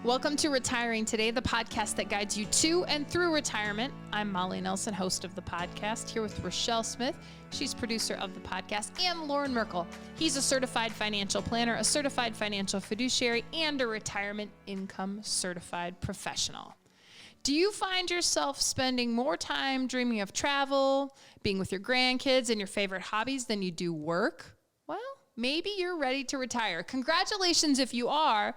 Welcome to Retiring Today, the podcast that guides you to and through retirement. I'm Molly Nelson, host of the podcast, here with Richelle Smith. She's producer of the podcast, and Loren Merkle. He's a certified financial planner, a certified financial fiduciary, and a retirement income certified professional. Do you find yourself spending more time dreaming of travel, being with your grandkids, and your favorite hobbies than you do work? Well, maybe you're ready to retire. Congratulations if you are.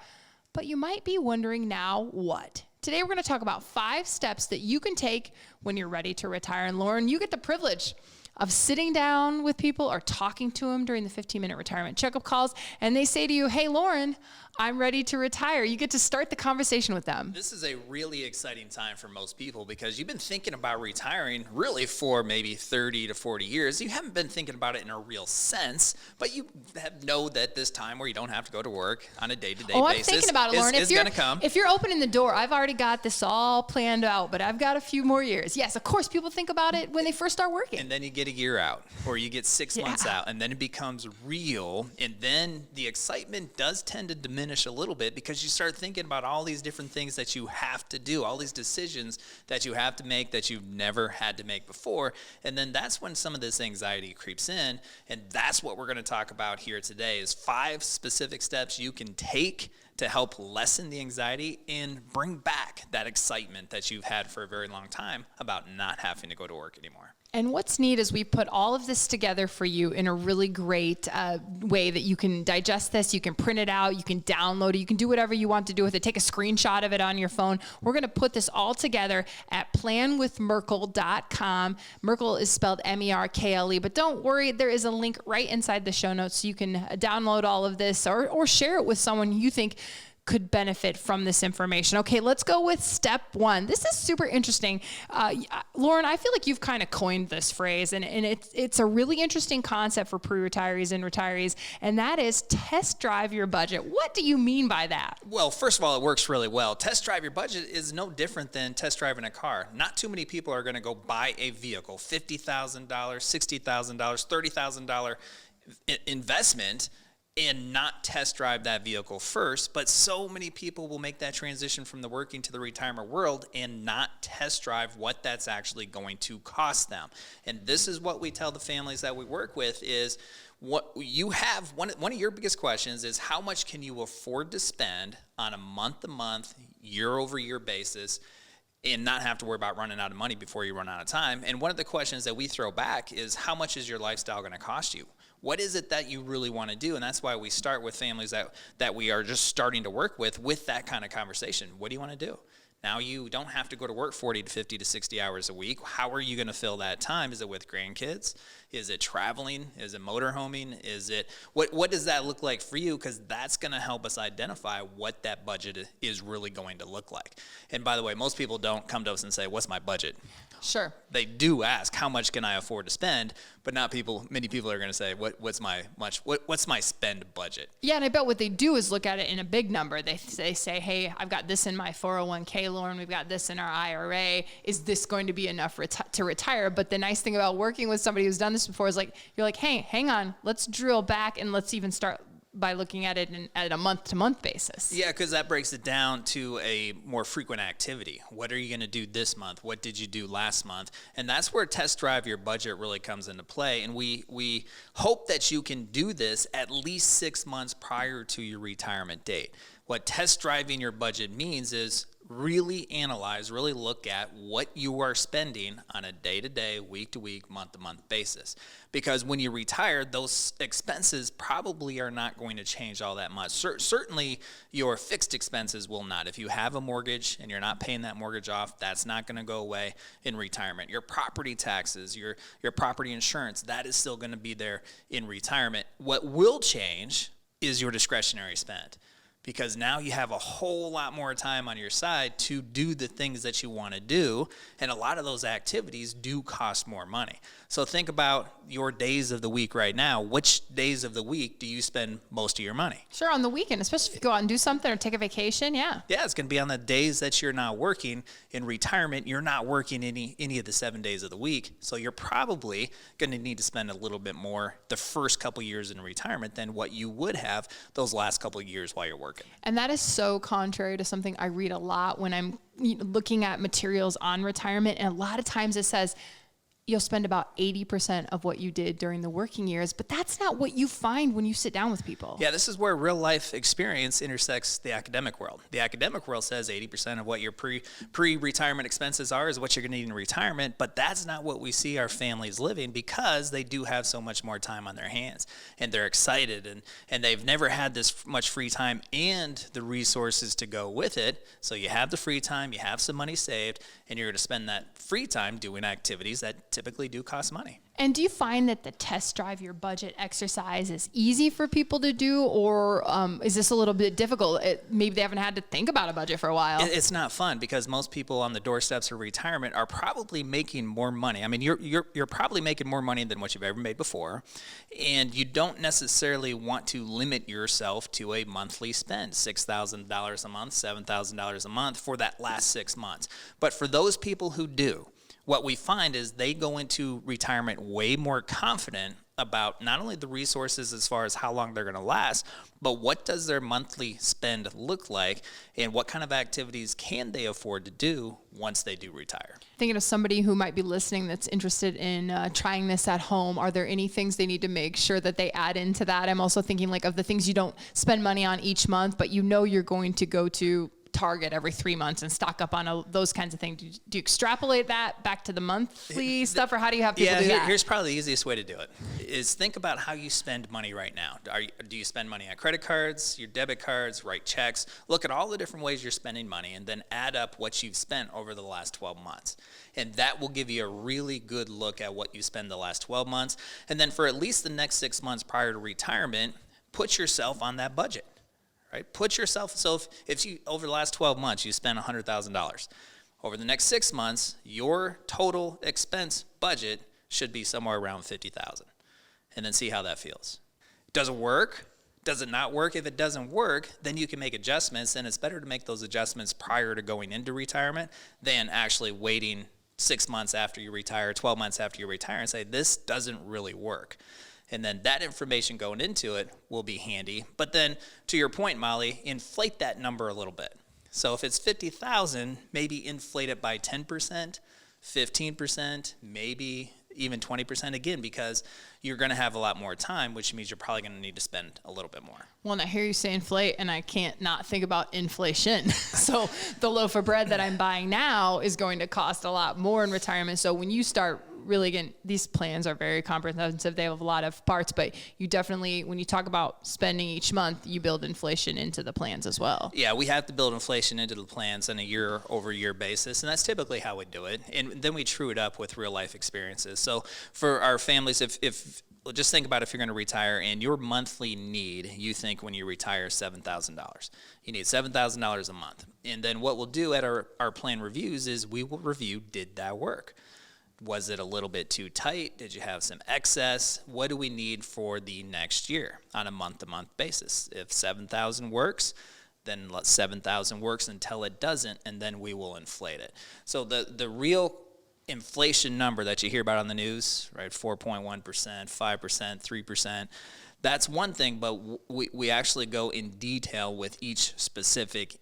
But you might be wondering now what? Today we're going to talk about 5 steps that you can take when you're ready to retire. And Loren, you get the privilege of sitting down with people or talking to them during the 15-minute retirement checkup calls, and they say to you, "Hey, Loren, I'm ready to retire." You get to start the conversation with them. This is a really exciting time for most people because you've been thinking about retiring really for maybe 30 to 40 years. You haven't been thinking about it in a real sense, but you know that this time where you don't have to go to work on a day-to-day basis I'm thinking about it, Loren. is going to come. If you're opening the door, I've already got this all planned out, but I've got a few more years. Yes, of course, people think about it when they first start working. And then you get a year out, or you get 6 months out, and then it becomes real, and then the excitement does tend to diminish a little bit because you start thinking about all these different things that you have to do, all these decisions that you have to make that you've never had to make before, and then that's when some of this anxiety creeps in, and that's what we're going to talk about here today is 5 specific steps you can take to help lessen the anxiety and bring back that excitement that you've had for a very long time about not having to go to work anymore. And what's neat is we put all of this together for you in a really great way that you can digest this, you can print it out, you can download it, you can do whatever you want to do with it. Take a screenshot of it on your phone. We're going to put this all together at planwithmerkle.com. Merkle is spelled M-E-R-K-L-E, but don't worry, there is a link right inside the show notes so you can download all of this or share it with someone you think could benefit from this information. Okay, let's go with step 1. This is super interesting. Loren, I feel like you've kind of coined this phrase, and it's a really interesting concept for pre-retirees and retirees, and that is test drive your budget. What do you mean by that? Well, first of all, it works really well. Test drive your budget is no different than test driving a car. Not too many people are going to go buy a vehicle, $50,000, $60,000, $30,000 investment, and not test drive that vehicle first, but so many people will make that transition from the working to the retirement world and not test drive what that's actually going to cost them. And this is what we tell the families that we work with is what you have, one of your biggest questions is how much can you afford to spend on a month-to-month, year-over-year basis and not have to worry about running out of money before you run out of time. And one of the questions that we throw back is how much is your lifestyle going to cost you? What is it that you really want to do? And that's why we start with families that we are just starting to work with that kind of conversation. What do you want to do? Now you don't have to go to work 40 to 50 to 60 hours a week. How are you going to fill that time? Is it with grandkids? Is it traveling? Is it motorhoming? Is it what does that look like for you? Because that's going to help us identify what that budget is really going to look like. And by the way, most people don't come to us and say, "What's my budget?" Sure. They do ask, "How much can I afford to spend?" But many people are going to say, "What's my spend budget?" Yeah, and I bet what they do is look at it in a big number. They say, "Hey, I've got this in my 401k, Loren. We've got this in our IRA. Is this going to be enough to retire?" But the nice thing about working with somebody who's done this before is you're like, "Hey, hang on. Let's drill back and let's even start by looking at it at a month-to-month basis." Yeah, because that breaks it down to a more frequent activity. What are you going to do this month? What did you do last month? And that's where test drive your budget really comes into play. And we hope that you can do this at least 6 months prior to your retirement date. What test driving your budget means is really analyze, really look at what you are spending on a day-to-day, week-to-week, month-to-month basis. Because when you retire, those expenses probably are not going to change all that much. Certainly, your fixed expenses will not. If you have a mortgage and you're not paying that mortgage off, that's not going to go away in retirement. Your property taxes, your property insurance, that is still going to be there in retirement. What will change is your discretionary spend. Because now you have a whole lot more time on your side to do the things that you want to do, and a lot of those activities do cost more money. So think about your days of the week right now. Which days of the week do you spend most of your money? Sure, on the weekend, especially if you go out and do something or take a vacation, yeah. Yeah, it's going to be on the days that you're not working. In retirement, you're not working any of the 7 days of the week. So you're probably going to need to spend a little bit more the first couple years in retirement than what you would have those last couple of years while you're working. And that is so contrary to something I read a lot when I'm looking at materials on retirement. And a lot of times it says, you'll spend about 80% of what you did during the working years, but that's not what you find when you sit down with people. Yeah, this is where real life experience intersects the academic world. The academic world says 80% of what your pre-retirement expenses are is what you're going to need in retirement, but that's not what we see our families living because they do have so much more time on their hands and they're excited and they've never had this much free time and the resources to go with it. So you have the free time, you have some money saved, and you're going to spend that free time doing activities that typically do cost money. And do you find that the test drive your budget exercise is easy for people to do, or is this a little bit difficult? Maybe they haven't had to think about a budget for a while. It's not fun because most people on the doorsteps of retirement are probably making more money. I mean, you're probably making more money than what you've ever made before, and you don't necessarily want to limit yourself to a monthly spend, $6,000 a month, $7,000 a month for that last 6 months. But for those people who do, what we find is they go into retirement way more confident about not only the resources as far as how long they're going to last, but what does their monthly spend look like and what kind of activities can they afford to do once they do retire. Thinking of somebody who might be listening that's interested in trying this at home, are there any things they need to make sure that they add into that? I'm also thinking like of the things you don't spend money on each month, but you know you're going to go to Target every 3 months and stock up on those kinds of things. Do you extrapolate that back to the monthly stuff, or how do you have people do that? Here's probably the easiest way to do it, is think about how you spend money right now. Do you spend money on credit cards, your debit cards, write checks? Look at all the different ways you're spending money and then add up what you've spent over the last 12 months. And that will give you a really good look at what you spend the last 12 months. And then for at least the next 6 months prior to retirement, put yourself on that budget. Right? Put yourself, so if you, over the last 12 months, you spent $100,000. Over the next 6 months, your total expense budget should be somewhere around $50,000. And then see how that feels. Does it work? Does it not work? If it doesn't work, then you can make adjustments, and it's better to make those adjustments prior to going into retirement than actually waiting 6 months after you retire, 12 months after you retire, and say, this doesn't really work. And then that information going into it will be handy. But then, to your point, Molly, inflate that number a little bit. So if it's 50,000, maybe inflate it by 10%, 15%, maybe even 20% again, because you're going to have a lot more time, which means you're probably going to need to spend a little bit more. Well, and I hear you say inflate, and I can't not think about inflation. So the loaf of bread that I'm buying now is going to cost a lot more in retirement. So when you start really, again, these plans are very comprehensive. They have a lot of parts, but you definitely, when you talk about spending each month, you build inflation into the plans as well. Yeah, we have to build inflation into the plans on a year-over-year basis, and that's typically how we do it. And then we true it up with real-life experiences. So for our families, if just think about if you're going to retire and your monthly need, you think when you retire, $7,000. You need $7,000 a month. And then what we'll do at our plan reviews is we will review, did that work? Was it a little bit too tight? Did you have some excess? What do we need for the next year on a month-to-month basis? If 7,000 works, then let 7,000 works until it doesn't, and then we will inflate it. So the real inflation number that you hear about on the news, right, 4.1%, 5%, 3%, that's one thing, but we actually go in detail with each specific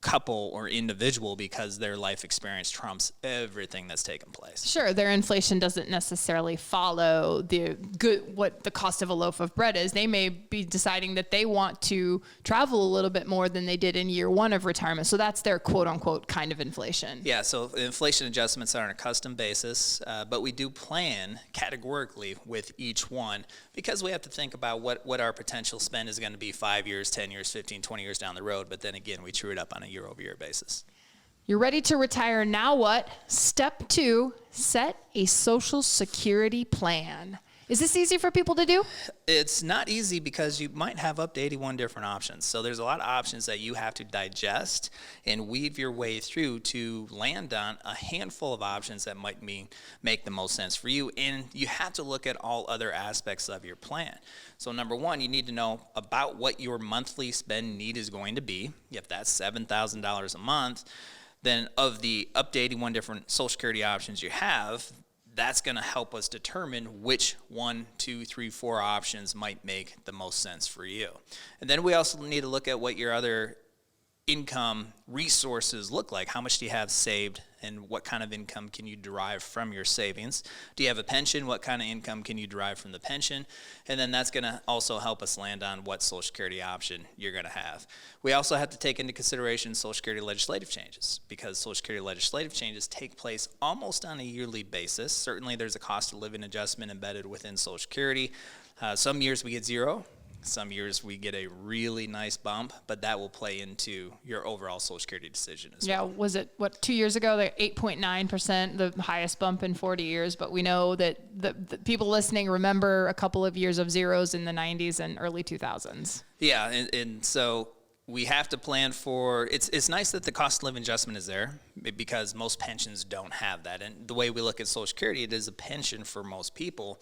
couple or individual because their life experience trumps everything that's taken place. Sure, their inflation doesn't necessarily follow what the cost of a loaf of bread is. They may be deciding that they want to travel a little bit more than they did in year one of retirement. So that's their quote unquote kind of inflation. Yeah, so inflation adjustments are on a custom basis, but we do plan categorically with each one because we have to think about what our potential spend is going to be 5 years, 10 years, 15, 20 years down the road. But then again, we true it up on a year-over-year basis. You're ready to retire. Now what? Step 2, set a Social Security plan. Is this easy for people to do? It's not easy because you might have up to 81 different options. So there's a lot of options that you have to digest and weave your way through to land on a handful of options that might make the most sense for you. And you have to look at all other aspects of your plan. So number one, you need to know about what your monthly spend need is going to be. If that's $7,000 a month, then of the up to 81 different Social Security options you have, that's going to help us determine which 1, 2, 3, 4 options might make the most sense for you. And then we also need to look at what your other income resources look like. How much do you have saved, and what kind of income can you derive from your savings? Do you have a pension? What kind of income can you derive from the pension? And then that's going to also help us land on what Social Security option you're going to have. We also have to take into consideration Social Security legislative changes, because Social Security legislative changes take place almost on a yearly basis. Certainly there's a cost of living adjustment embedded within Social Security. Some years we get zero. Some years we get a really nice bump, but that will play into your overall Social Security decision as well. Yeah, was it, 2 years ago, the 8.9%, the highest bump in 40 years, but we know that the people listening remember a couple of years of zeros in the 90s and early 2000s. Yeah, and so we have to plan for, it's nice that the cost of living adjustment is there, because most pensions don't have that. And the way we look at Social Security, it is a pension for most people.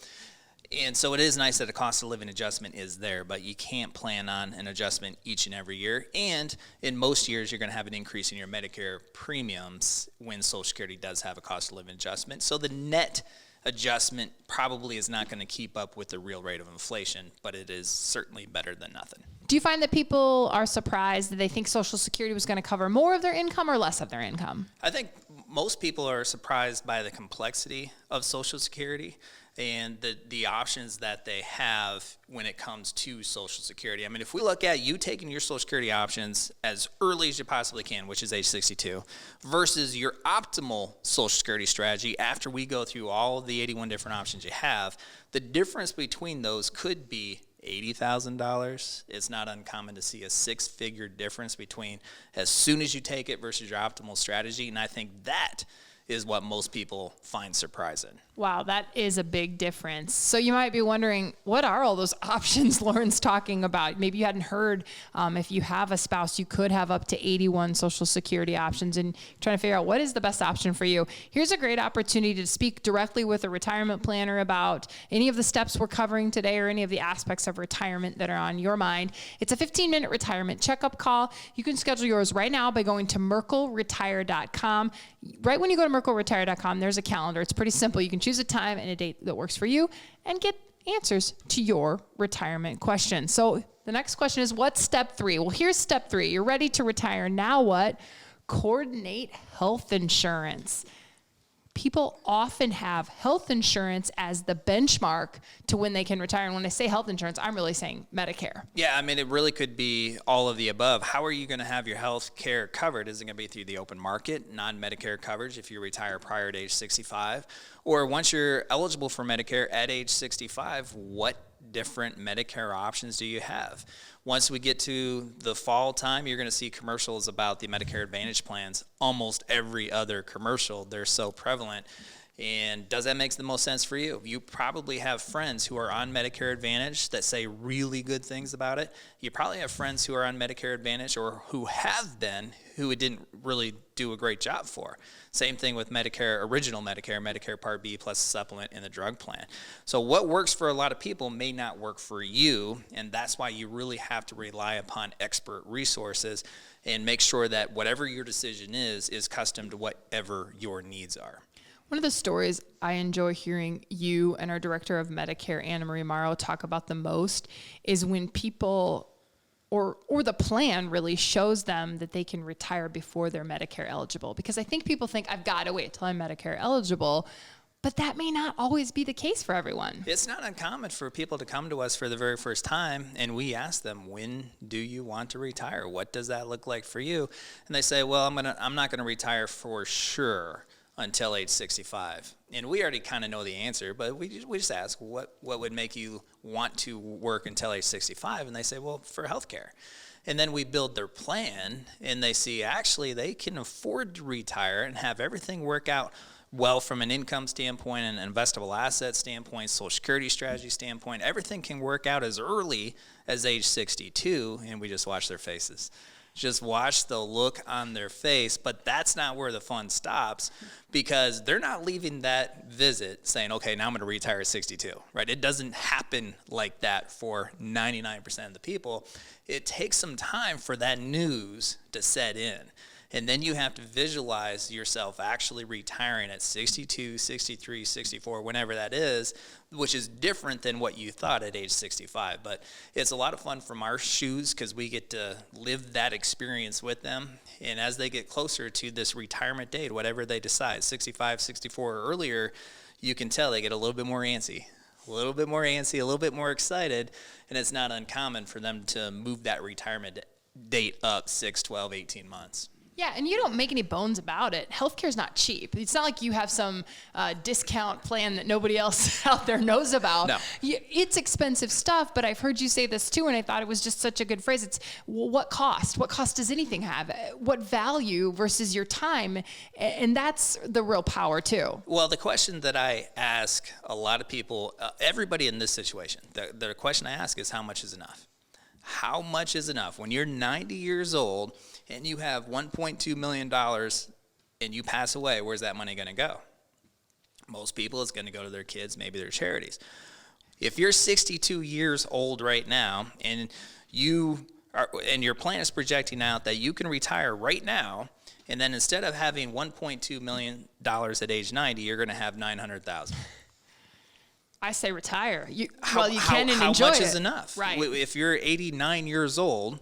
And so it is nice that a cost of living adjustment is there, but you can't plan on an adjustment each and every year. And in most years, you're going to have an increase in your Medicare premiums when Social Security does have a cost of living adjustment. So the net adjustment probably is not going to keep up with the real rate of inflation, but it is certainly better than nothing. Do you find that people are surprised that they think Social Security was going to cover more of their income or less of their income? I think most people are surprised by the complexity of Social Security and the options that they have when it comes to Social Security. I mean, if we look at you taking your Social Security options as early as you possibly can, which is age 62, versus your optimal Social Security strategy after we go through all of the 81 different options you have, the difference between those could be $80,000. It's not uncommon to see a six-figure difference between as soon as you take it versus your optimal strategy, and I think that is what most people find surprising. Wow, that is a big difference. So you might be wondering, what are all those options Loren's talking about? Maybe you hadn't heard, if you have a spouse, you could have up to 81 Social Security options, and trying to figure out what is the best option for you. Here's a great opportunity to speak directly with a retirement planner about any of the steps we're covering today or any of the aspects of retirement that are on your mind. It's a 15-minute retirement checkup call. You can schedule yours right now by going to merkleretire.com. Right when you go to merkleretire.com, there's a calendar. It's pretty simple. You can choose a time and a date that works for you and get answers to your retirement questions. So the next question is, what's step 3? Well, here's step 3. You're ready to retire. Now what? Coordinate health insurance. People often have health insurance as the benchmark to when they can retire. And when I say health insurance, I'm really saying Medicare. Yeah, I mean, it really could be all of the above. How are you going to have your health care covered? Is it going to be through the open market, non-Medicare coverage if you retire prior to age 65? Or once you're eligible for Medicare at age 65, what different Medicare options do you have? Once we get to the fall time, you're going to see commercials about the Medicare Advantage plans. Almost every other commercial, they're so prevalent. And does that make the most sense for you? You probably have friends who are on Medicare Advantage that say really good things about it. You probably have friends who are on Medicare Advantage or who have been who it didn't really do a great job for. Same thing with Medicare, original Medicare, Medicare Part B plus a supplement in the drug plan. So what works for a lot of people may not work for you, and that's why you really have to rely upon expert resources and make sure that whatever your decision is custom to whatever your needs are. One of the stories I enjoy hearing you and our director of Medicare, Anna Marie Morrow, talk about the most is when people or the plan really shows them that they can retire before they're Medicare eligible. Because I think people think, I've got to wait till I'm Medicare eligible, but that may not always be the case for everyone. It's not uncommon for people to come to us for the very first time, and we ask them, when do you want to retire? What does that look like for you? And they say, well, I'm not going to retire for sure until age 65. And we already kind of know the answer, but we just ask, what would make you want to work until age 65? And they say, well, for healthcare. And then we build their plan, and they see actually they can afford to retire and have everything work out well from an income standpoint and an investable asset standpoint, social security strategy standpoint. Everything can work out as early as age 62, and we just watch their faces. Just watch the look on their face, but that's not where the fun stops, because they're not leaving that visit saying, okay, now I'm going to retire at 62, right? It doesn't happen like that for 99% of the people. It takes some time for that news to set in. And then you have to visualize yourself actually retiring at 62, 63, 64, whenever that is, which is different than what you thought at age 65. But it's a lot of fun from our shoes because we get to live that experience with them. And as they get closer to this retirement date, whatever they decide, 65, 64 or earlier, you can tell they get a little bit more antsy. A little bit more excited, and it's not uncommon for them to move that retirement date up 6, 12, 18 months. Yeah, and you don't make any bones about it. Healthcare's not cheap. It's not like you have some discount plan that nobody else out there knows about. No. It's expensive stuff, but I've heard you say this too, and I thought it was just such a good phrase. It's, well, what cost? What cost does anything have? What value versus your time? And that's the real power too. Well, the question that I ask a lot of people, everybody in this situation, the question I ask is, how much is enough? How much is enough? When you're 90 years old and you have $1.2 million and you pass away, where's that money going to go? Most people, it's going to go to their kids, maybe their charities. If you're 62 years old right now and your plan is projecting out that you can retire right now, and then instead of having $1.2 million at age 90, you're going to have $900,000. I say retire. You can how enjoy it. Much is enough? Right. If you're 89 years old,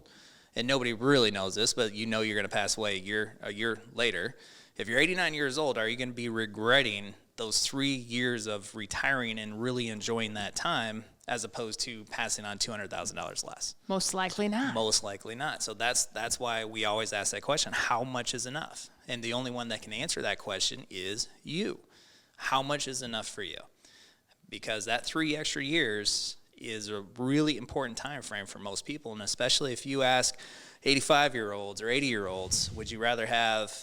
and nobody really knows this, but you know you're going to pass away a year later. If you're 89 years old, are you going to be regretting those 3 years of retiring and really enjoying that time, as opposed to passing on $200,000 less? Most likely not. Most likely not. So that's why we always ask that question: how much is enough? And the only one that can answer that question is you. How much is enough for you? Because that 3 extra years is a really important time frame for most people, and especially if you ask 85-year-olds or 80-year-olds, would you rather have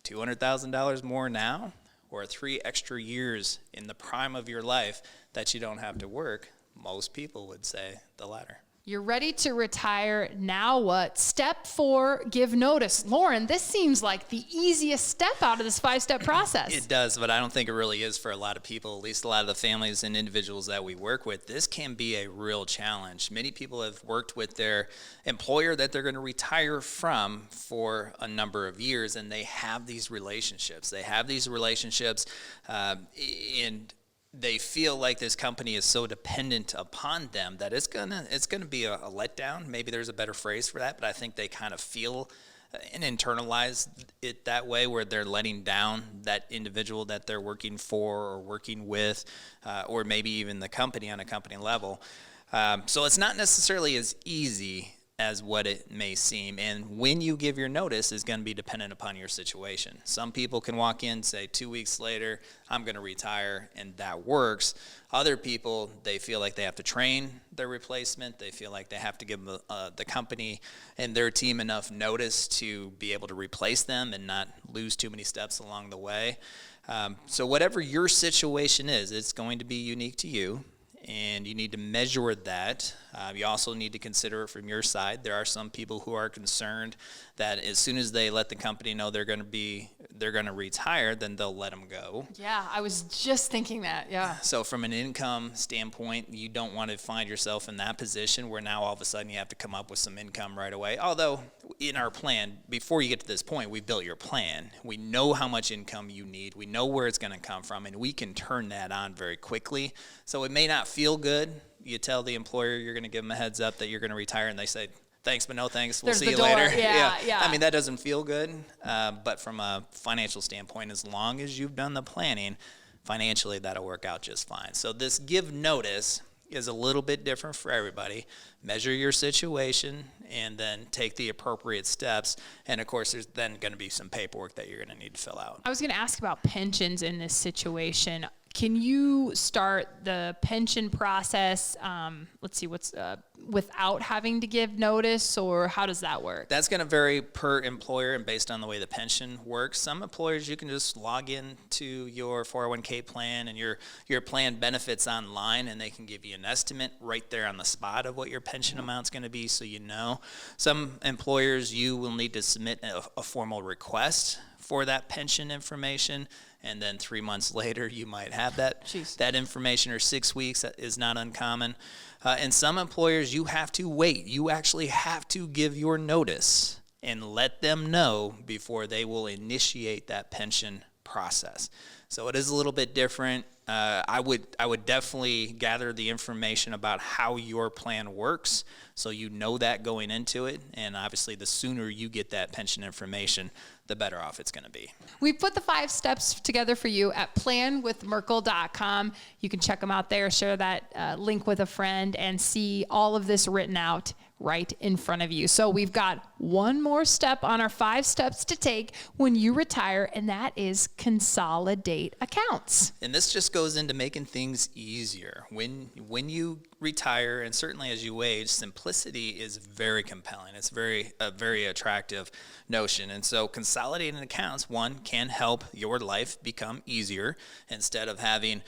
$200,000 more now or 3 extra years in the prime of your life that you don't have to work? Most people would say the latter. You're ready to retire. Now what? Step 4, give notice. Loren, this seems like the easiest step out of this 5-step process. It does, but I don't think it really is for a lot of people, at least a lot of the families and individuals that we work with. This can be a real challenge. Many people have worked with their employer that they're going to retire from for a number of years, and they have these relationships. And they feel like this company is so dependent upon them that it's gonna be a letdown. Maybe there's a better phrase for that, but I think they kind of feel and internalize it that way, where they're letting down that individual that they're working for or working with, or maybe even the company on a company level. So it's not necessarily as easy as what it may seem. And when you give your notice is going to be dependent upon your situation. Some people can walk in, say 2 weeks later, I'm going to retire, and that works. Other people, they feel like they have to train their replacement. They feel like they have to give the company and their team enough notice to be able to replace them and not lose too many steps along the way. So whatever your situation is, it's going to be unique to you. And you need to measure that. You also need to consider it from your side. There are some people who are concerned that as soon as they let the company know they're going to retire, then they'll let them go. Yeah, I was just thinking that. Yeah. So from an income standpoint, you don't want to find yourself in that position where now all of a sudden you have to come up with some income right away. Although in our plan, before you get to this point, we built your plan. We know how much income you need. We know where it's going to come from, and we can turn that on very quickly. So it may not feel good. You tell the employer you're going to give them a heads up that you're going to retire, and they say, thanks, but no thanks. We'll see you later. Yeah. I mean, that doesn't feel good. But from a financial standpoint, as long as you've done the planning, financially that'll work out just fine. So this give notice is a little bit different for everybody. Measure your situation and then take the appropriate steps. And of course, there's then going to be some paperwork that you're going to need to fill out. I was going to ask about pensions in this situation. can you start the pension process, without having to give notice, or how does that work? That's going to vary per employer and based on the way the pension works. Some employers, you can just log in to your 401k plan and your plan benefits online, and they can give you an estimate right there on the spot of what your pension amount's going to be, so you know. Some employers, you will need to submit a formal request for that pension information, and then 3 months later you might have that information, or 6 weeks. That is not uncommon. And some employers, you have to wait. You actually have to give your notice and let them know before they will initiate that pension process. So it is a little bit different. I would definitely gather the information about how your plan works, so you know that going into it. And obviously, the sooner you get that pension information, the better off it's going to be. We put the 5 steps together for you at planwithmerkle.com. You can check them out there, share that link with a friend, and see all of this written out right in front of you. So we've got one more step on our 5 steps to take when you retire, and that is consolidate accounts. And this just goes into making things easier. When you retire, and certainly as you age, simplicity is very compelling. It's a very attractive notion. And so consolidating accounts, one, can help your life become easier. Instead of having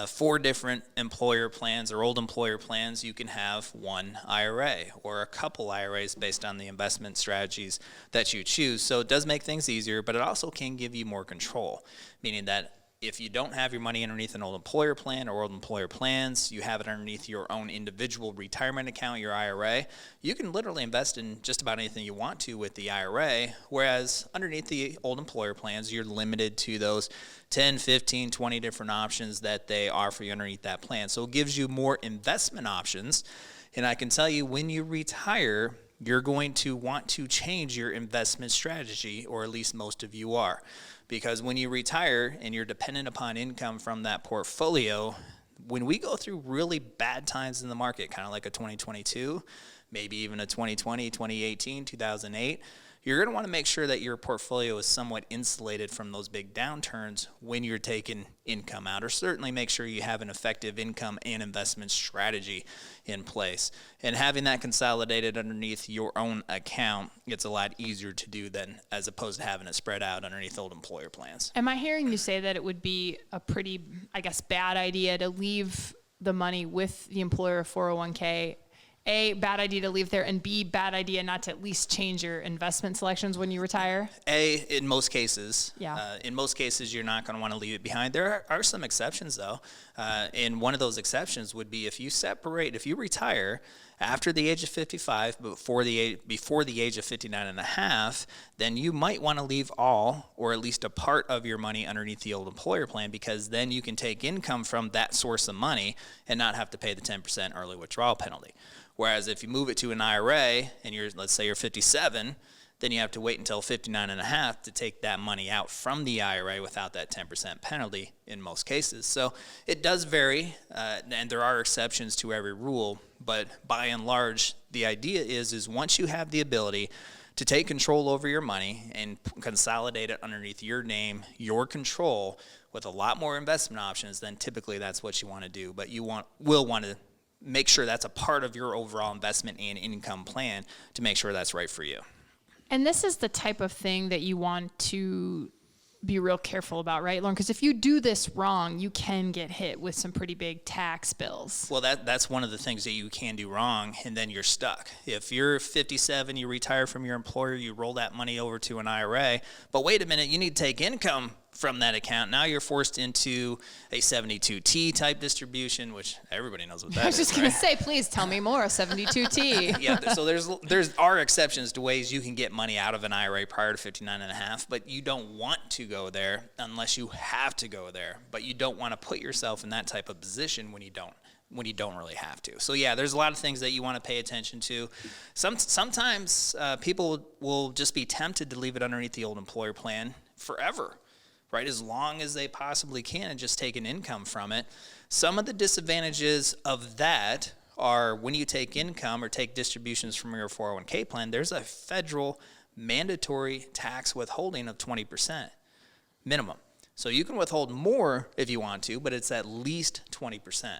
4 different employer plans or old employer plans, you can have one IRA or a couple IRAs based on the investment strategies that you choose. So it does make things easier, but it also can give you more control, meaning that if you don't have your money underneath an old employer plan or old employer plans, you have it underneath your own individual retirement account, your IRA, you can literally invest in just about anything you want to with the IRA, whereas underneath the old employer plans, you're limited to those 10, 15, 20 different options that they offer you underneath that plan. So it gives you more investment options. And I can tell you, when you retire, you're going to want to change your investment strategy, or at least most of you are. Because when you retire and you're dependent upon income from that portfolio, when we go through really bad times in the market, kind of like a 2022, maybe even a 2020, 2018, 2008, you're going to want to make sure that your portfolio is somewhat insulated from those big downturns when you're taking income out, or certainly make sure you have an effective income and investment strategy in place. And having that consolidated underneath your own account, it's a lot easier to do than as opposed to having it spread out underneath old employer plans. Am I hearing you say that it would be a pretty, bad idea to leave the money with the employer 401k? A, bad idea to leave there, and B, bad idea not to at least change your investment selections when you retire? A, in most cases. Yeah. In most cases, you're not going to want to leave it behind. There are some exceptions, though. And one of those exceptions would be if you retire after the age of 55, but before the age of 59 and a half, then you might want to leave all, or at least a part of your money underneath the old employer plan, because then you can take income from that source of money and not have to pay the 10% early withdrawal penalty. Whereas if you move it to an IRA and let's say you're 57, then you have to wait until 59 and a half to take that money out from the IRA without that 10% penalty in most cases. So it does vary, and there are exceptions to every rule, but by and large, the idea is once you have the ability to take control over your money and consolidate it underneath your name, your control, with a lot more investment options, then typically that's what you want to do. But you will want to make sure that's a part of your overall investment and income plan to make sure that's right for you. And this is the type of thing that you want to be real careful about, right, Loren? Because if you do this wrong, you can get hit with some pretty big tax bills. Well, that's one of the things that you can do wrong, and then you're stuck. If you're 57, you retire from your employer, you roll that money over to an IRA, but wait a minute, you need to take income from that account. Now you're forced into a 72T type distribution, which everybody knows what that is. I was just going to say, please tell me more, 72T. Yeah, so there are exceptions to ways you can get money out of an IRA prior to 59 and a half, but you don't want to go there unless you have to go there. But you don't want to put yourself in that type of position when you don't really have to. So yeah, there's a lot of things that you want to pay attention to. Sometimes people will just be tempted to leave it underneath the old employer plan forever, right, as long as they possibly can, and just take an income from it. Some of the disadvantages of that are when you take income or take distributions from your 401k plan, there's a federal mandatory tax withholding of 20% minimum. So you can withhold more if you want to, but it's at least 20%.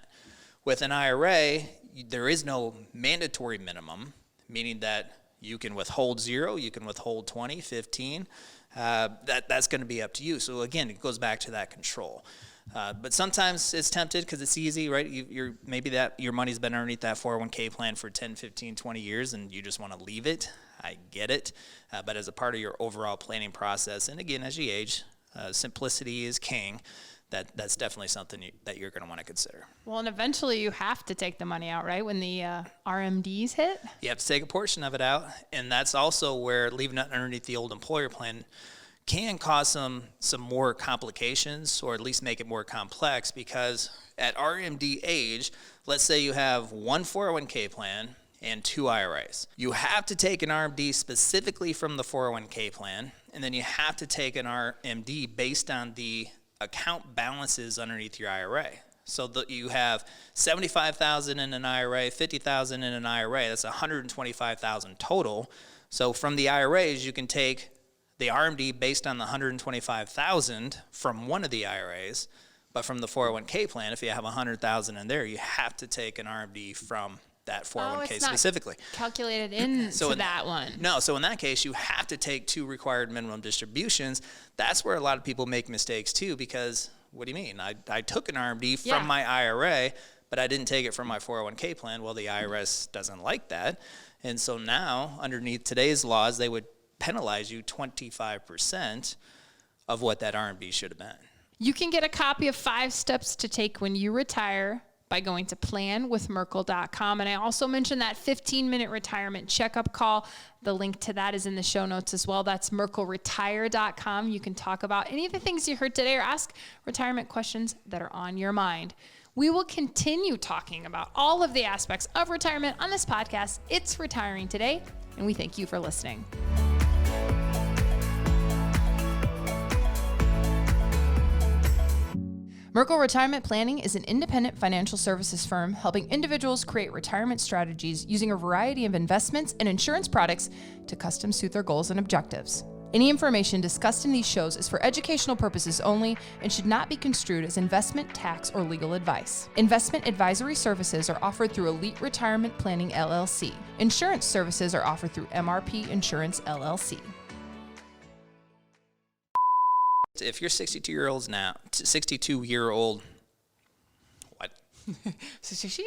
With an IRA, there is no mandatory minimum, meaning that you can withhold 0, you can withhold 20, 15. That's going to be up to you. So again, it goes back to that control. But sometimes it's tempted because it's easy, right? Maybe that your money's been underneath that 401k plan for 10, 15, 20 years and you just want to leave it. I get it. But as a part of your overall planning process, and again, as you age, simplicity is king. That's definitely something that you're going to want to consider. Well, and eventually you have to take the money out, right? When the RMDs hit? You have to take a portion of it out. And that's also where leaving it underneath the old employer plan can cause some more complications, or at least make it more complex, because at RMD age, let's say you have one 401k plan and 2 IRAs. You have to take an RMD specifically from the 401k plan, and then you have to take an RMD based on the account balances underneath your IRA. So that you have $75,000 in an IRA, $50,000 in an IRA, that's $125,000 total. So from the IRAs, you can take the RMD based on the $125,000 from one of the IRAs, but from the 401k plan, if you have $100,000 in there, you have to take an RMD from that 401k specifically. Calculated into that one. No, so in that case, you have to take 2 required minimum distributions. That's where a lot of people make mistakes too, because what do you mean? I took an RMD from my IRA, but I didn't take it from my 401k plan. Well, the IRS doesn't like that. And so now, underneath today's laws, they would penalize you 25% of what that RMD should have been. You can get a copy of 5 Steps to Take When You Retire by going to planwithmerkle.com. And I also mentioned that 15-minute retirement checkup call. The link to that is in the show notes as well. That's merkleretire.com. You can talk about any of the things you heard today or ask retirement questions that are on your mind. We will continue talking about all of the aspects of retirement on this podcast. It's Retiring Today, and we thank you for listening. Merkle Retirement Planning is an independent financial services firm helping individuals create retirement strategies using a variety of investments and insurance products to custom suit their goals and objectives. Any information discussed in these shows is for educational purposes only and should not be construed as investment, tax, or legal advice. Investment advisory services are offered through Elite Retirement Planning LLC. Insurance services are offered through MRP Insurance LLC. If you're 62-year-olds now, 62-year-old, what? 62